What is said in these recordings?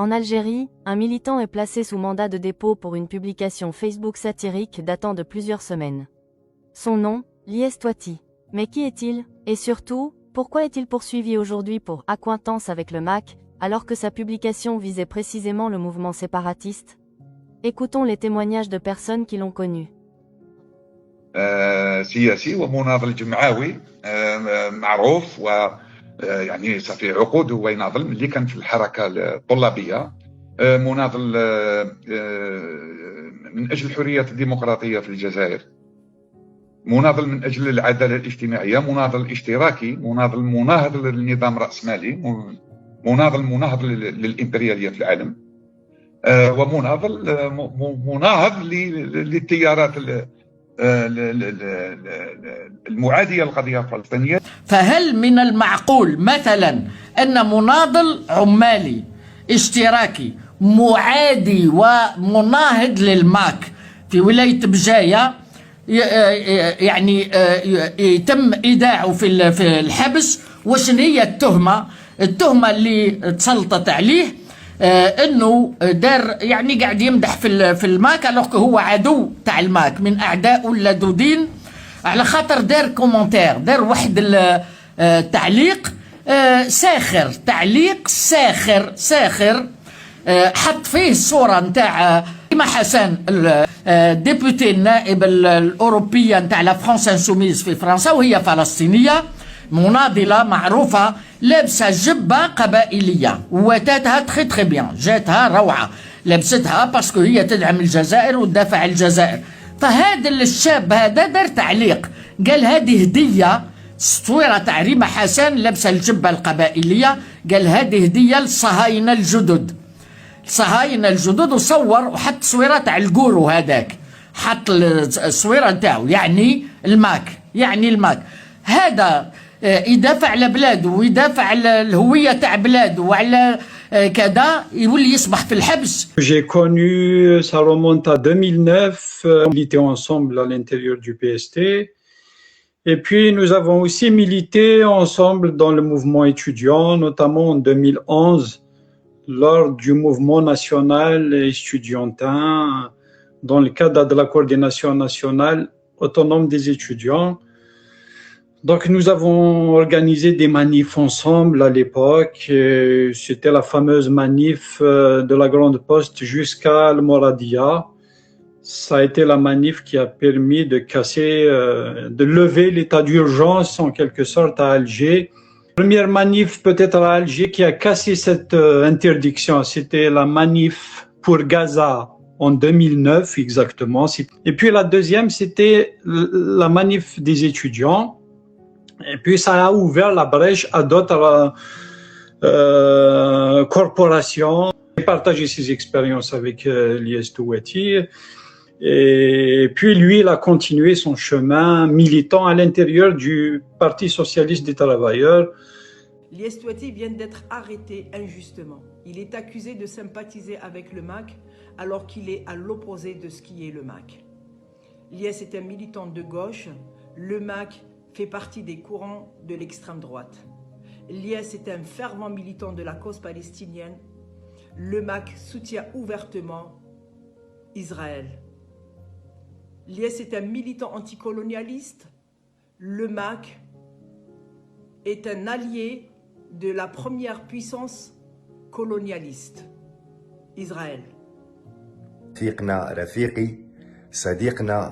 En Algérie, un militant est placé sous mandat de dépôt pour une publication Facebook satirique datant de plusieurs semaines. Son nom, Lyes Touati. Mais qui est-il? Et surtout, pourquoi est-il poursuivi aujourd'hui pour accointance avec le MAC, alors que sa publication visait précisément le mouvement séparatiste? Écoutons les témoignages de personnes qui l'ont connu. سياسي ومناضل جمعوي معروف يعني صافي عقود هو يناضل ملي كان في الحركه الطلابيه مناضل من اجل الحريات الديمقراطيه في الجزائر مناضل من اجل العداله الاجتماعيه مناضل اشتراكي مناضل مناهض للنظام الراسمالي مناضل للامبرياليه في العالم ومناضل مناهض للتيارات المعادية للقضية الفلسطينية. فهل من المعقول مثلا أن مناضل عمالي اشتراكي معادي ومناهض للماك في ولاية بجاية يعني يتم إيداعه في الحبس؟ وشن هي التهمة اللي تسلطت عليه؟ انه دار يعني قاعد يمدح في الماك الوغ هو عدو تاع الماك من اعدائه اللدودين على خاطر دار كومنتير دار واحد التعليق ساخر تعليق ساخر حط فيه الصورة نتاع كيما حسن الديبوتي النائب الأوروبية نتاع لا فرانس انسوميز في فرنسا وهي فلسطينية مناضلة معروفة لابسة جبة قبائلية وواتاتها تخي بيان جاتها روعة لبستها باسكو هي تدعم الجزائر وتدافع عن الجزائر. فهذا الشاب هذا دار تعليق قال هذه هدية تصويرة تاع ريما حسن لابسة الجبة القبائلية قال هذه هدية للصهاينة الجدد وصور وحط تصويرة تاع القورو هذاك حط التصويرة نتاعو يعني الماك هذا يدافع على بلاده ويدافع على الهوية تاع بلاده وعلى كذا يولي يصبح في الحبس. J'ai connu, ça remonte à 2009, on militait ensemble à l'intérieur du PST. Et puis nous avons aussi milité ensemble dans le mouvement étudiant, notamment en 2011, lors du mouvement national estudiantin, dans le cadre de la coordination nationale autonome des étudiants. Donc nous avons organisé des manifs ensemble à l'époque, c'était la fameuse manif de la Grande Poste jusqu'à Al-Moradia. Ça a été la manif qui a permis de casser, de lever l'état d'urgence en quelque sorte à Alger. Première manif peut-être à Alger qui a cassé cette interdiction, c'était la manif pour Gaza en 2009 exactement. Et puis la deuxième c'était la manif des étudiants. Et puis ça a ouvert la brèche à d'autres corporations. J'ai partagé ses expériences avec Lyes Touati. Et puis lui, il a continué son chemin militant à l'intérieur du Parti socialiste des travailleurs. Lyes Touati vient d'être arrêté injustement. Il est accusé de sympathiser avec le MAC alors qu'il est à l'opposé de ce qui est le MAC. Lyes est un militant de gauche. Le MAC fait partie des courants de l'extrême droite. Lyes est un fervent militant de la cause palestinienne. Le MAC soutient ouvertement Israël. Lyes est un militant anticolonialiste. Le MAC est un allié de la première puissance colonialiste, Israël. رفيقي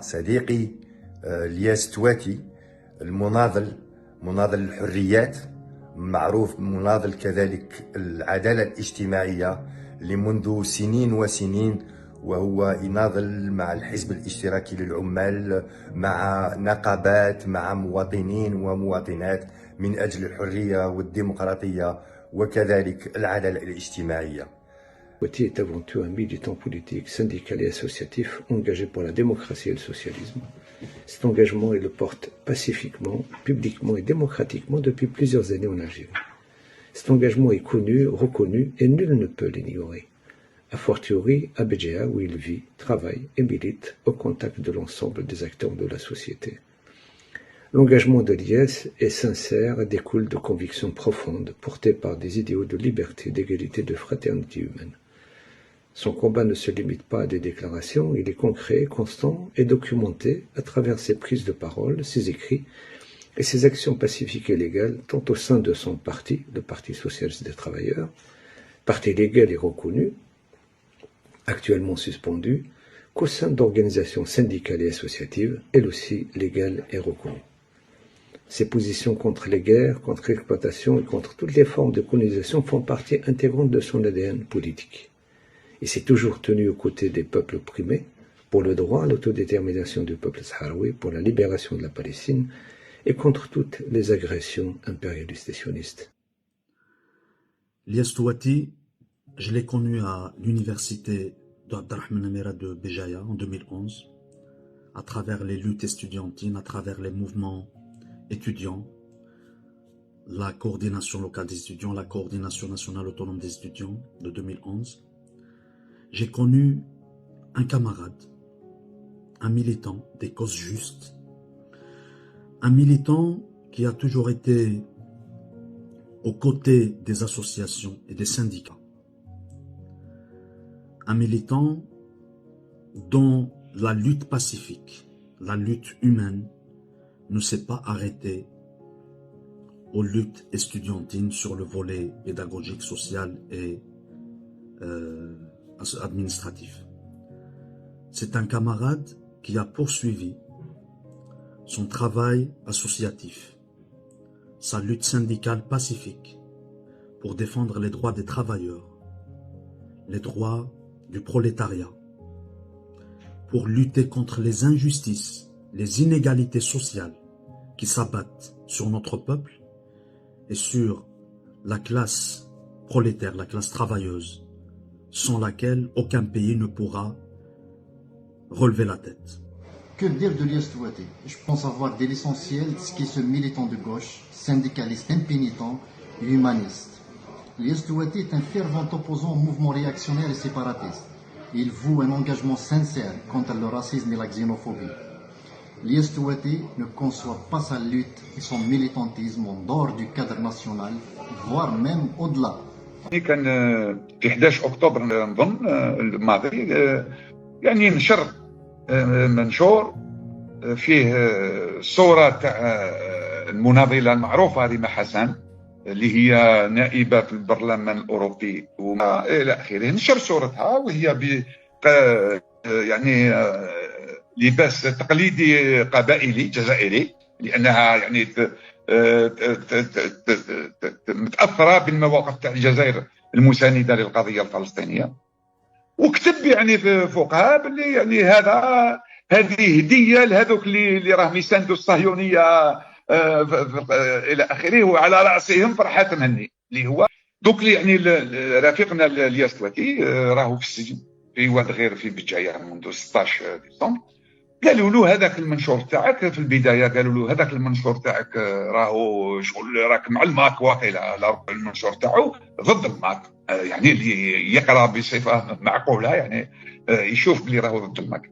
صديقي لياس تواتي المناضل الحريات معروف مناضل كذلك العدالة الاجتماعية لمنذ سنين وسنين وهو يناضل مع الحزب الاشتراكي للعمال مع نقابات مع مواطنين ومواطنات من أجل الحرية والديمقراطية وكذلك العدالة الاجتماعية. Touati est avant tout un militant politique, syndical et associatif engagé pour la démocratie et le socialisme. Cet engagement, il le porte pacifiquement, publiquement et démocratiquement depuis plusieurs années en Algérie. Cet engagement est connu, reconnu et nul ne peut l'ignorer. A fortiori à Béjaïa où il vit, travaille et milite au contact de l'ensemble des acteurs de la société. L'engagement de l'IS est sincère et découle de convictions profondes portées par des idéaux de liberté, d'égalité, de fraternité humaine. Son combat ne se limite pas à des déclarations, il est concret, constant et documenté à travers ses prises de parole, ses écrits et ses actions pacifiques et légales, tant au sein de son parti, le Parti socialiste des travailleurs, parti légal et reconnu, actuellement suspendu, qu'au sein d'organisations syndicales et associatives, elles aussi légales et reconnues. Ses positions contre les guerres, contre l'exploitation et contre toutes les formes de colonisation font partie intégrante de son ADN politique. Il s'est toujours tenu aux côtés des peuples opprimés, pour le droit à l'autodétermination du peuple sahraoui, pour la libération de la Palestine et contre toutes les agressions impérialistes et sionistes. Ilyes Touati, je l'ai connu à l'université d'Abderrahmane Amira de Béjaïa en 2011, à travers les luttes estudiantines, à travers les mouvements étudiants, la coordination locale des étudiants, la coordination nationale autonome des étudiants de 2011. J'ai connu un camarade, un militant des causes justes, un militant qui a toujours été aux côtés des associations et des syndicats. Un militant dont la lutte pacifique, la lutte humaine ne s'est pas arrêtée aux luttes estudiantines sur le volet pédagogique, social et administratif. C'est un camarade qui a poursuivi son travail associatif, sa lutte syndicale pacifique pour défendre les droits des travailleurs, les droits du prolétariat, pour lutter contre les injustices, les inégalités sociales qui s'abattent sur notre peuple et sur la classe prolétaire, la classe travailleuse, sans laquelle aucun pays ne pourra relever la tête. Que dire de Ilyes Touati? Je pense avoir dès l'essentiel ce qui est ce militant de gauche, syndicaliste impénitent et humaniste. Ilyes Touati est un fervent opposant au mouvement réactionnaire et séparatiste. Il voue un engagement sincère contre le racisme et la xénophobie. Ilyes Touati ne conçoit pas sa lutte et son militantisme en dehors du cadre national, voire même au-delà. كان في 11 اكتوبر نظن الماضي يعني نشر منشور فيه صوره تاع المناضله المعروفه ريما حسن اللي هي نائبه في البرلمان الاوروبي وما الى اخره. نشر صورتها وهي يعني لباس تقليدي قبائلي جزائري، لانها يعني متاثره بالمواقف تاع الجزائر المسانده للقضيه الفلسطينيه، وكتب يعني فوقها باللي يعني هذه هديه لهذوك اللي راهم يساندوا الصهيونيه الى اخره، وعلى راسهم فرحه مهني اللي هو دوك يعني رفيقنا الياس تواتي راهو في السجن في واد غير في بجايه منذ 16 ديسمبر. قالوا له هذاك المنشور تاعك في البدايه، قالوا له هذاك المنشور تاعك راهو شغل راك مع الماك واقيلا، المنشور تاعو ضد الماك، يعني اللي يقرا بصفه معقوله يعني يشوف بلي راهو ضد الماك.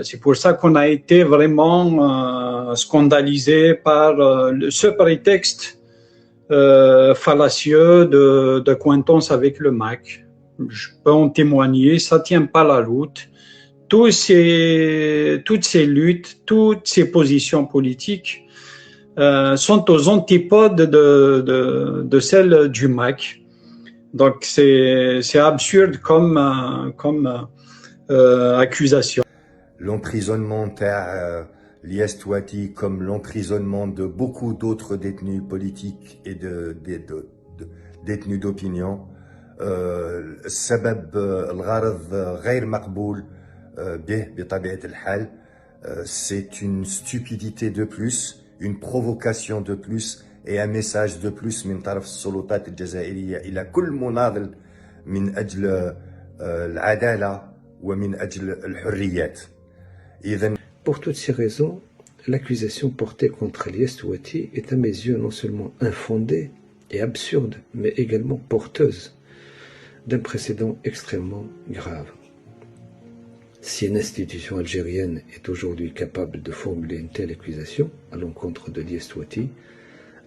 C'est pour ça qu'on a été vraiment scandalisé par ce prétexte fallacieux de cointance avec le MAC. Je peux en témoigner, ça tient pas la route. Toutes ces luttes, toutes ces positions politiques sont aux antipodes de celles du MAC. Donc c'est absurde comme accusation. L'emprisonnement d'Ilyes Touati, comme l'emprisonnement de beaucoup d'autres détenus politiques et de détenus d'opinion, السبب الغرض غير مقبول به بطبيعة الحال. C'est une stupidité de plus, une provocation de plus et un message de plus من طرف السلطات الجزائرية إلى كل مناضل من أجل العدالة ومن أجل الحريات. Pour toutes ces raisons, l'accusation portée contre Ilyes Touati est à mes yeux non seulement infondée et absurde, mais également porteuse d'un précédent extrêmement grave. Si une institution algérienne est aujourd'hui capable de formuler une telle accusation à l'encontre de Lies Touati,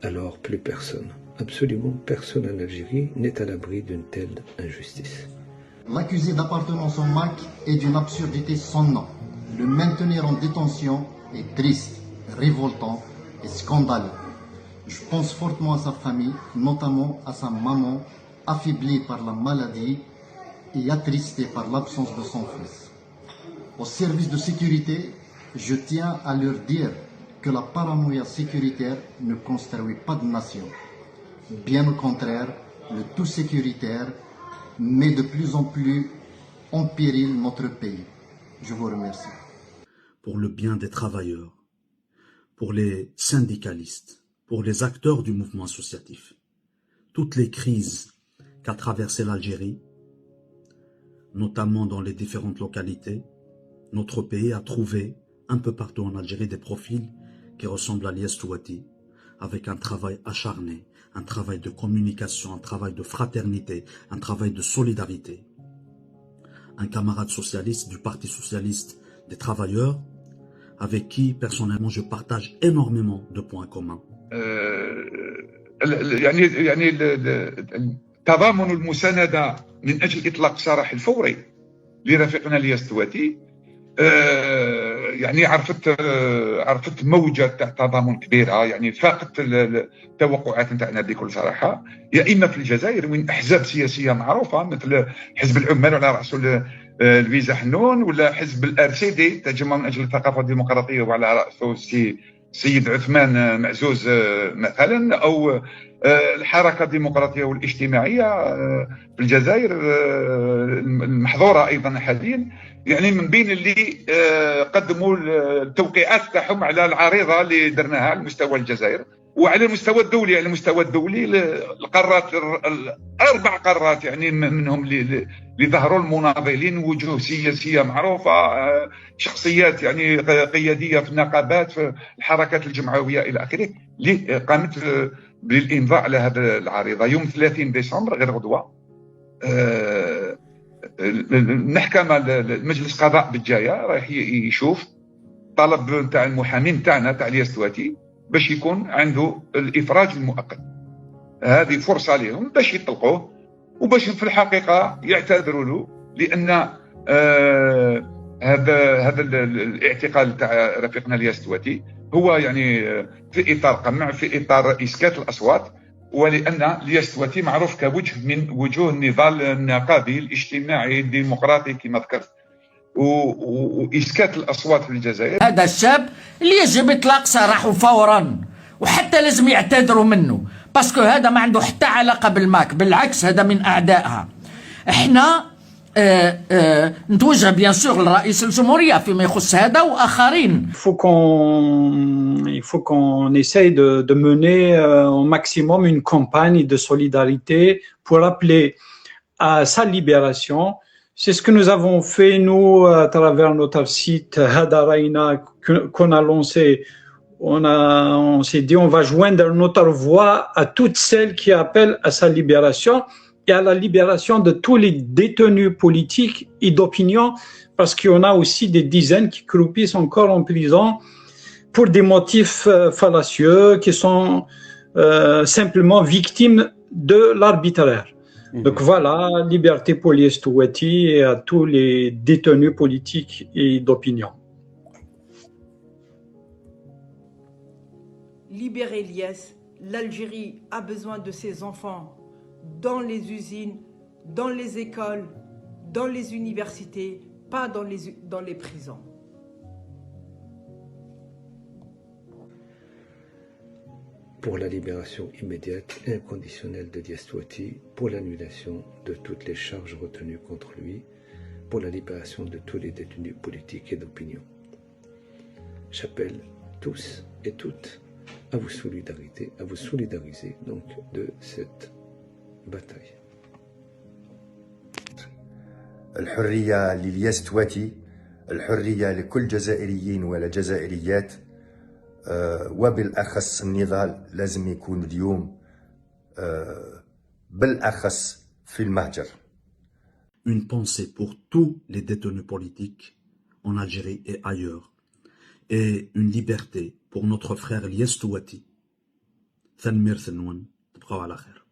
alors plus personne, absolument personne en Algérie n'est à l'abri d'une telle injustice. L'accusé d'appartenance au MAC est d'une absurdité sans nom. Le maintenir en détention est triste, révoltant et scandaleux. Je pense fortement à sa famille, notamment à sa maman, affaiblie par la maladie et attristée par l'absence de son fils. Aux services de sécurité, je tiens à leur dire que la paranoïa sécuritaire ne construit pas de nation. Bien au contraire, le tout sécuritaire met de plus en plus en péril notre pays. Je vous remercie. Pour le bien des travailleurs, pour les syndicalistes, pour les acteurs du mouvement associatif, toutes les crises qu'a traversé l'Algérie, notamment dans les différentes localités, notre pays a trouvé un peu partout en Algérie des profils qui ressemblent à Lies Touati, avec un travail acharné, un travail de communication, un travail de fraternité, un travail de solidarité. Un camarade socialiste du Parti socialiste des travailleurs, avec qui personnellement je partage énormément de points communs. يعني تضامن المساندة من أجل إطلاق السراح الفوري لرفيقنا لياس تواتي يعني عرفت موجة تاع تضامن كبيرة، يعني فاقت التوقعات نتاعنا بكل صراحة، يا إما في الجزائر وين أحزاب سياسية معروفة مثل حزب العمال وعلى رأسه الفيزا حنون، ولا حزب الار سي دي تجمع من أجل الثقافة الديمقراطية وعلى رأسه السيد عثمان معزوز مثلا، أو الحركة الديمقراطية والاجتماعية في الجزائر المحظورة أيضا حاليا، يعني من بين اللي قدموا التوقيعات تاعهم على العريضة اللي درناها على مستوى الجزائر وعلى المستوى الدولي. على المستوى الدولي القارات أربع قارات يعني منهم اللي ظهروا المناضلين، وجوه سياسية معروفة، شخصيات يعني قيادية في النقابات في الحركات الجمعوية إلى آخره، اللي قامت بالإمضاء على هذه العريضة يوم 30 ديسمبر غير غدوة. المحكمة المجلس قضاء بالجاية رايح يشوف طلب نتاع المحامي نتاعنا تاع لياس تواتي باش يكون عنده الإفراج المؤقت. هذه فرصة لهم باش يطلقوه وباش في الحقيقة يعتذروا له، لأن هذا الاعتقال تاع رفيقنا لياس تواتي هو يعني في إطار قمع، في إطار إسكات الأصوات، ولأن لياس تواتي معروف كوجه من وجوه النضال النقابي الاجتماعي الديمقراطي كما ذكرت، وإسكات الأصوات في الجزائر. هذا الشاب اللي يجب إطلاق سراحه فورا، وحتى لازم يعتذروا منه، باسكو هذا ما عنده حتى علاقة بالماك، بالعكس هذا من أعدائها. احنا نتوجه بيان سور لرئيس الجمهورية فيما يخص هذا وآخرين. Il faut qu'on essaye de mener au maximum une campagne de solidarité pour appeler à sa libération. C'est ce que nous avons fait, nous, à travers notre site Hadaraina qu'on a lancé. On s'est dit, on va joindre notre voix à toutes celles qui appellent à sa libération et à la libération de tous les détenus politiques et d'opinion, parce qu'il y en a aussi des dizaines qui croupissent encore en prison pour des motifs fallacieux, qui sont simplement victimes de l'arbitraire. Donc voilà, liberté pour Lies Touati et à tous les détenus politiques et d'opinion. Libérer Lies, l'Algérie a besoin de ses enfants dans les usines, dans les écoles, dans les universités, pas dans les prisons. Pour la libération immédiate et inconditionnelle de Lies Touati, pour l'annulation de toutes les charges retenues contre lui, pour la libération de tous les détenus politiques et d'opinion. J'appelle tous et toutes à vous solidariser donc de cette bataille. الحرية للياس تواتي، الحرية لكل جزائريين ولا جزائريات، وبالأخص النضال لازم يكون اليوم بالأخص في المهجر. Une pensée pour tous les détenus politiques en Algérie et ailleurs, et une liberté pour notre frère Lies Touati. Thanmir Thenouan, تبقاو على خير.